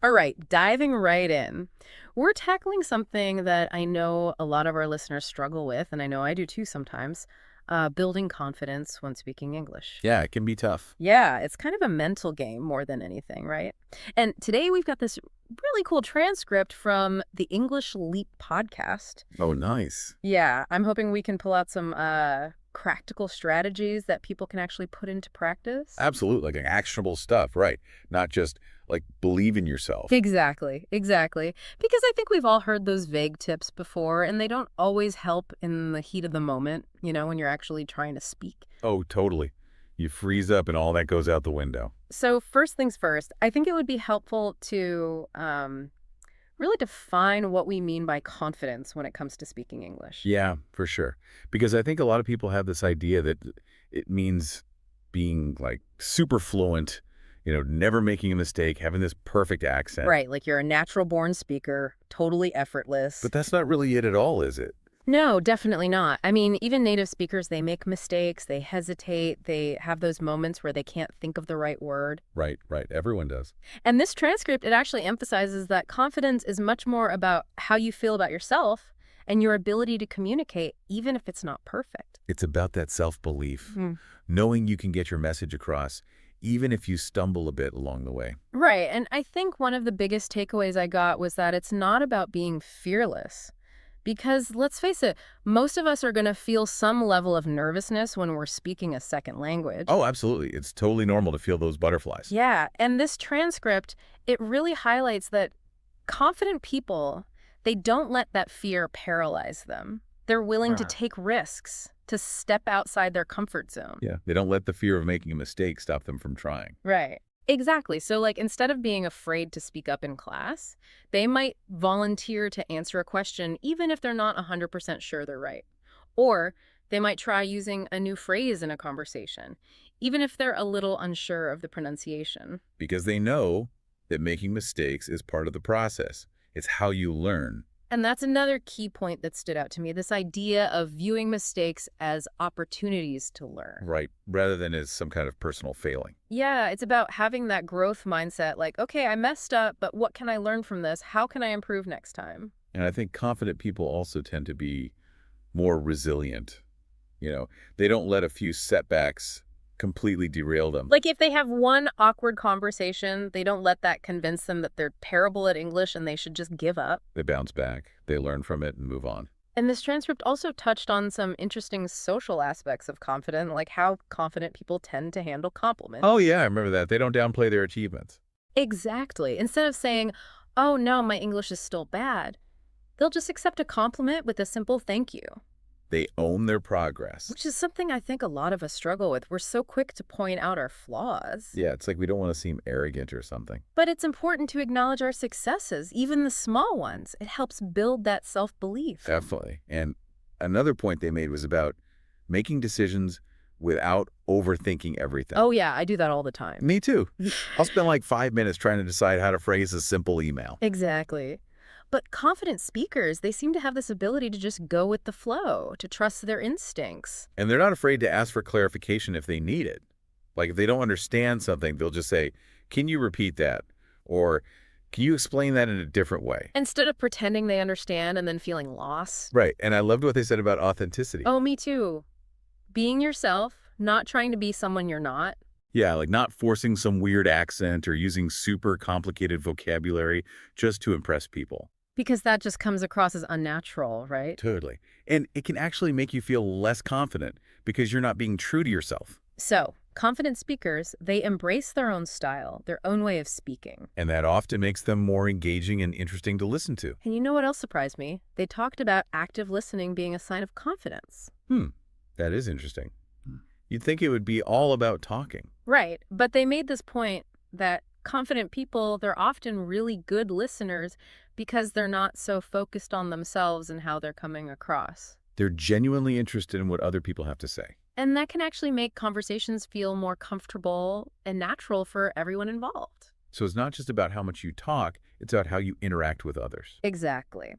All right, diving right in. We're tackling something that I know a lot of our listeners struggle with, and I know I do too sometimes, building confidence when speaking English. Yeah, it can be tough. Yeah, it's kind of a mental game more than anything, right? And today we've got this really cool transcript from the English Leap podcast. Oh, nice. Yeah, I'm hoping we can pull out some practical strategies that people can actually put into practice. Absolutely, like actionable stuff, right? Not just like believe in yourself. Exactly, exactly. Because I think we've all heard those vague tips before, and they don't always help in the heat of the moment, when you're actually trying to speak. Oh, totally. You freeze up and all that goes out the window. So first things first, I think it would be helpful to really define what we mean by confidence when it comes to speaking English. Yeah, for sure. Because I think a lot of people have this idea that it means being like super fluent, never making a mistake, having this perfect accent. Right, like you're a natural born speaker, totally effortless. But that's not really it at all, is it? No, definitely not. I mean, even native speakers, they make mistakes, they hesitate, they have those moments where they can't think of the right word. Right, right. Everyone does. And this transcript, it actually emphasizes that confidence is much more about how you feel about yourself and your ability to communicate, even if it's not perfect. It's about that self-belief, Mm. knowing you can get your message across, even if you stumble a bit along the way. Right. And I think one of the biggest takeaways I got was that it's not about being fearless. Because let's face it, most of us are going to feel some level of nervousness when we're speaking a second language. Oh, absolutely. It's totally normal to feel those butterflies. Yeah, and this transcript, it really highlights that confident people, they don't let that fear paralyze them. They're willing to Ah. take risks, to step outside their comfort zone. Yeah, they don't let the fear of making a mistake stop them from trying. Right. Exactly. So, like, instead of being afraid to speak up in class, they might volunteer to answer a question, even if they're not 100% sure they're right. Or they might try using a new phrase in a conversation, even if they're a little unsure of the pronunciation. Because they know that making mistakes is part of the process. It's how you learn. And that's another key point that stood out to me, this idea of viewing mistakes as opportunities to learn. Right, rather than as some kind of personal failing. Yeah, it's about having that growth mindset, like, okay, I messed up, but what can I learn from this? How can I improve next time? And I think confident people also tend to be more resilient. They don't let a few setbacks completely derail them. Like, if they have one awkward conversation, they don't let that convince them that they're terrible at English and they should just give up. They bounce back, they learn from it and move on. And this transcript also touched on some interesting social aspects of confidence, like how confident people tend to handle compliments. Oh, yeah, I remember that. They don't downplay their achievements. Exactly. Instead of saying, oh no, my English is still bad, they'll just accept a compliment with a simple thank you. They own their progress. Which is something I think a lot of us struggle with. We're so quick to point out our flaws. Yeah, it's like we don't want to seem arrogant or something. But it's important to acknowledge our successes, even the small ones. It helps build that self-belief. Definitely. And another point they made was about making decisions without overthinking everything. Oh yeah, I do that all the time. Me too. I'll spend like 5 minutes trying to decide how to phrase a simple email. Exactly. But confident speakers, they seem to have this ability to just go with the flow, to trust their instincts. And they're not afraid to ask for clarification if they need it. Like if they don't understand something, they'll just say, can you repeat that? Or can you explain that in a different way? Instead of pretending they understand and then feeling lost. Right. And I loved what they said about authenticity. Oh, me too. Being yourself, not trying to be someone you're not. Yeah, like not forcing some weird accent or using super complicated vocabulary just to impress people. Because that just comes across as unnatural, right? Totally. And it can actually make you feel less confident because you're not being true to yourself. So, confident speakers, they embrace their own style, their own way of speaking. And that often makes them more engaging and interesting to listen to. And you know what else surprised me? They talked about active listening being a sign of confidence. That is interesting. You'd think it would be all about talking. Right, but they made this point that confident people, they're often really good listeners because they're not so focused on themselves and how they're coming across. They're genuinely interested in what other people have to say. And that can actually make conversations feel more comfortable and natural for everyone involved. So it's not just about how much you talk, it's about how you interact with others. Exactly.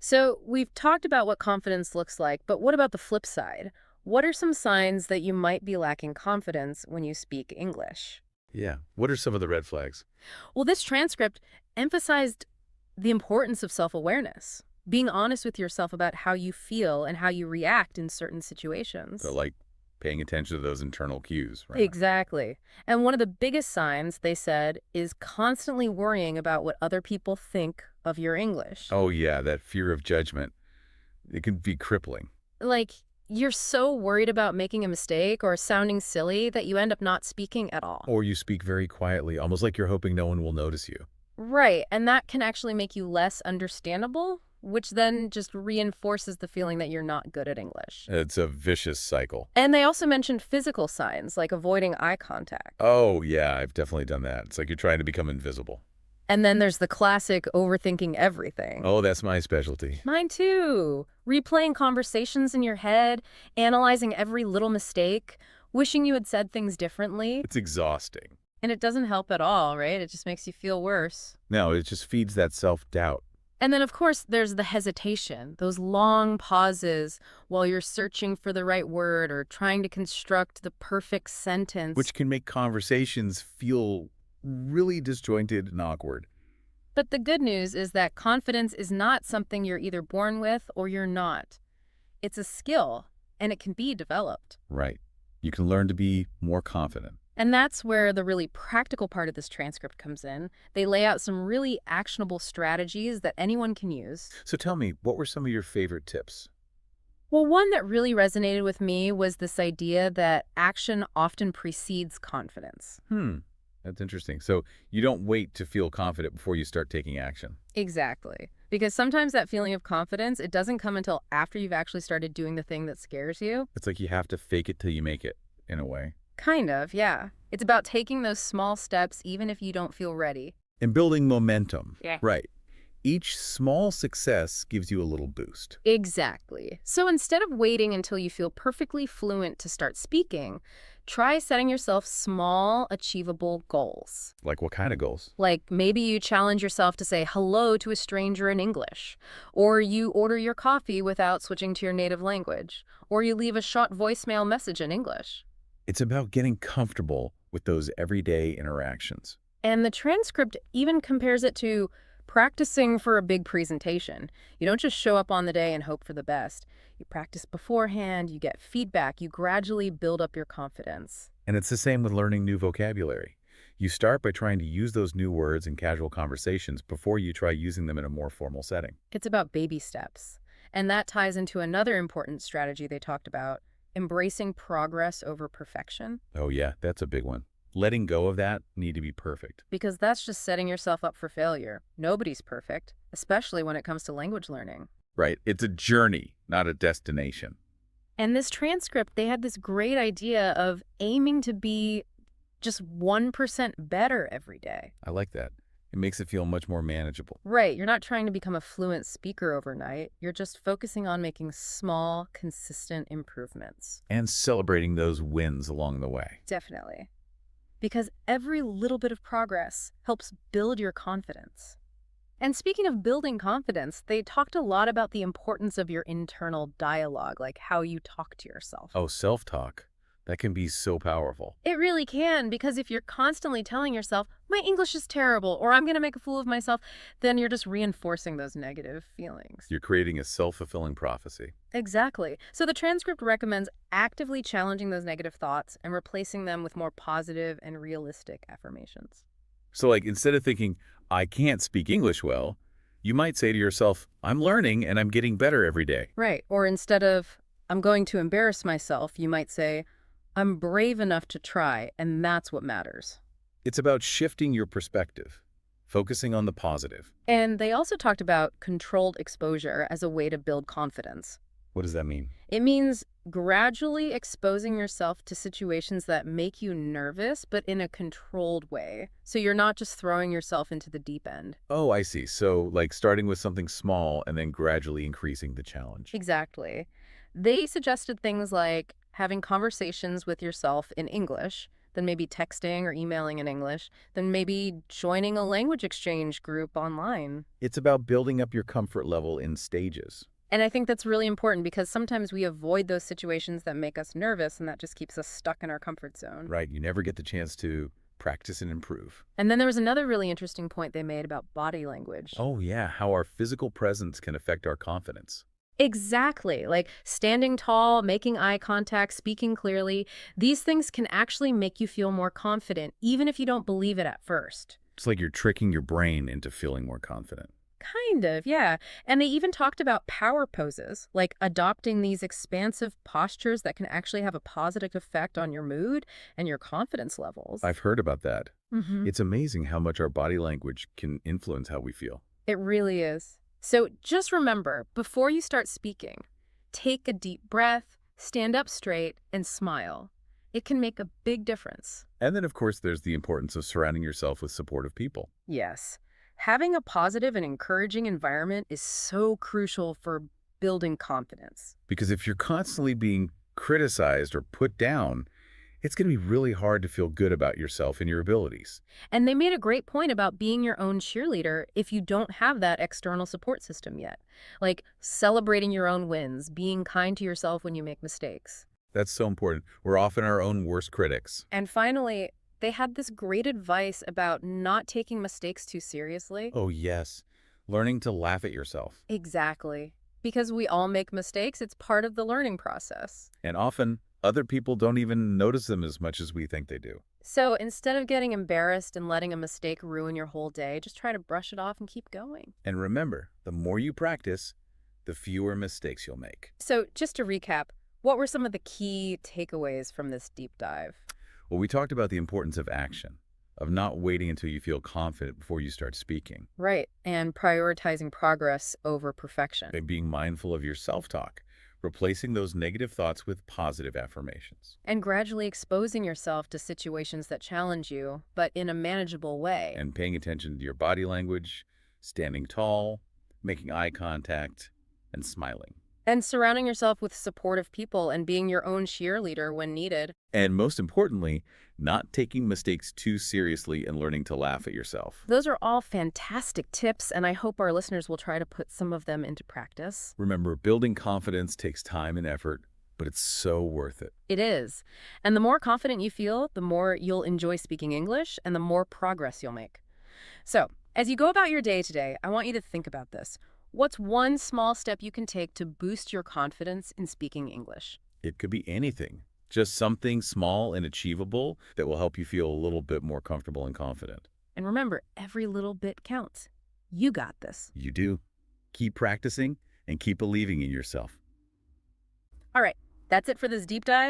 So we've talked about what confidence looks like, but what about the flip side? What are some signs that you might be lacking confidence when you speak English? Yeah. What are some of the red flags? Well, this transcript emphasized the importance of self-awareness, being honest with yourself about how you feel and how you react in certain So situations. like paying attention to those internal cues, right? Exactly. And one of the biggest signs, they said, is constantly worrying about what other people think of your English. Oh, yeah, that fear of judgment. It can be crippling. Like, you're so worried about making a mistake or sounding silly that you end up not speaking at all. Or you speak very quietly, almost like you're hoping no one will notice you. Right, and that can actually make you less understandable, which then just reinforces the feeling that you're not good at English. It's a vicious cycle. And they also mentioned physical signs, like avoiding eye contact. Oh, yeah, I've definitely done that. It's like you're trying to become invisible. And then there's the classic overthinking everything. Oh, that's my specialty. Mine too. Replaying conversations in your head, analyzing every little mistake, wishing you had said things differently. It's exhausting. And it doesn't help at all, right? It just makes you feel worse. No, it just feeds that self-doubt. And then, of course, there's the hesitation, those long pauses while you're searching for the right word or trying to construct the perfect sentence. Which can make conversations feel really disjointed and awkward. But the good news is that confidence is not something you're either born with or you're not. It's a skill, and it can be developed. Right. You can learn to be more confident. And that's where the really practical part of this transcript comes in. They lay out some really actionable strategies that anyone can use. So tell me, what were some of your favorite tips? Well, one that really resonated with me was this idea that action often precedes confidence. That's interesting. So you don't wait to feel confident before you start taking action. Exactly. Because sometimes that feeling of confidence, it doesn't come until after you've actually started doing the thing that scares you. It's like you have to fake it till you make it, in a way. Kind of, yeah. It's about taking those small steps even if you don't feel ready. And building momentum. Yeah. Right. Each small success gives you a little boost. Exactly. So instead of waiting until you feel perfectly fluent to start speaking, try setting yourself small, achievable goals. Like what kind of goals? Like maybe you challenge yourself to say hello to a stranger in English, or you order your coffee without switching to your native language, or you leave a short voicemail message in English. It's about getting comfortable with those everyday interactions. And the transcript even compares it to practicing for a big presentation. You don't just show up on the day and hope for the best. You practice beforehand, you get feedback, you gradually build up your confidence. And it's the same with learning new vocabulary. You start by trying to use those new words in casual conversations before you try using them in a more formal setting. It's about baby steps. And that ties into another important strategy they talked about, embracing progress over perfection. Oh yeah, that's a big one. Letting go of that need to be perfect. Because that's just setting yourself up for failure. Nobody's perfect, especially when it comes to language learning. Right. It's a journey, not a destination. And this transcript, they had this great idea of aiming to be just 1% better every day. I like that. It makes it feel much more manageable. Right, you're not trying to become a fluent speaker overnight. You're just focusing on making small, consistent improvements. And celebrating those wins along the way. Definitely. Because every little bit of progress helps build your confidence. And speaking of building confidence, they talked a lot about the importance of your internal dialogue, like how you talk to yourself. Oh, self-talk. That can be so powerful. It really can, because if you're constantly telling yourself, my English is terrible, or I'm going to make a fool of myself, then you're just reinforcing those negative feelings. You're creating a self-fulfilling prophecy. Exactly. So the transcript recommends actively challenging those negative thoughts and replacing them with more positive and realistic affirmations. So like instead of thinking, I can't speak English well, you might say to yourself, I'm learning and I'm getting better every day. Right. Or instead of, I'm going to embarrass myself, you might say, I'm brave enough to try, and that's what matters. It's about shifting your perspective, focusing on the positive. And they also talked about controlled exposure as a way to build confidence. What does that mean? It means gradually exposing yourself to situations that make you nervous, but in a controlled way. So you're not just throwing yourself into the deep end. Oh, I see. So like starting with something small and then gradually increasing the challenge. Exactly. They suggested things like having conversations with yourself in English, then maybe texting or emailing in English, then maybe joining a language exchange group online. It's about building up your comfort level in stages. And I think that's really important because sometimes we avoid those situations that make us nervous, and that just keeps us stuck in our comfort zone. Right. You never get the chance to practice and improve. And then there was another really interesting point they made about body language. Oh yeah, how our physical presence can affect our confidence. Exactly. Like standing tall, making eye contact, speaking clearly. These things can actually make you feel more confident, even if you don't believe it at first. It's like you're tricking your brain into feeling more confident. Kind of, yeah. And they even talked about power poses, like adopting these expansive postures that can actually have a positive effect on your mood and your confidence levels. I've heard about that. Hmm. It's amazing how much our body language can influence how we feel. It really is. So just remember, before you start speaking, take a deep breath, stand up straight, and smile. It can make a big difference. And then, of course, there's the importance of surrounding yourself with supportive people. Yes. Having a positive and encouraging environment is so crucial for building confidence. Because if you're constantly being criticized or put down, it's going to be really hard to feel good about yourself and your abilities. And they made a great point about being your own cheerleader if you don't have that external support system yet. Like celebrating your own wins, being kind to yourself when you make mistakes. That's so important. We're often our own worst critics. And finally, they had this great advice about not taking mistakes too seriously. Oh, yes. Learning to laugh at yourself. Exactly. Because we all make mistakes, it's part of the learning process. And often, other people don't even notice them as much as we think they do. So instead of getting embarrassed and letting a mistake ruin your whole day, just try to brush it off and keep going. And remember, the more you practice, the fewer mistakes you'll make. So just to recap, what were some of the key takeaways from this deep dive? Well, we talked about the importance of action, of not waiting until you feel confident before you start speaking, Right, and prioritizing progress over perfection. and being mindful of your self-talk, replacing those negative thoughts with positive affirmations, And gradually exposing yourself to situations that challenge you, but in a manageable way. and paying attention to your body language, standing tall, making eye contact, and smiling. And surrounding yourself with supportive people and being your own cheerleader when needed. And most importantly, not taking mistakes too seriously and learning to laugh at yourself. Those are all fantastic tips, and I hope our listeners will try to put some of them into practice. Remember, building confidence takes time and effort, but it's so worth it. It is. And the more confident you feel, the more you'll enjoy speaking English and the more progress you'll make. So, as you go about your day today, I want you to think about this. What's one small step you can take to boost your confidence in speaking English? It could be anything, just something small and achievable that will help you feel a little bit more comfortable and confident. And remember, every little bit counts. You got this. You do. Keep practicing and keep believing in yourself. All right, that's it for this deep dive.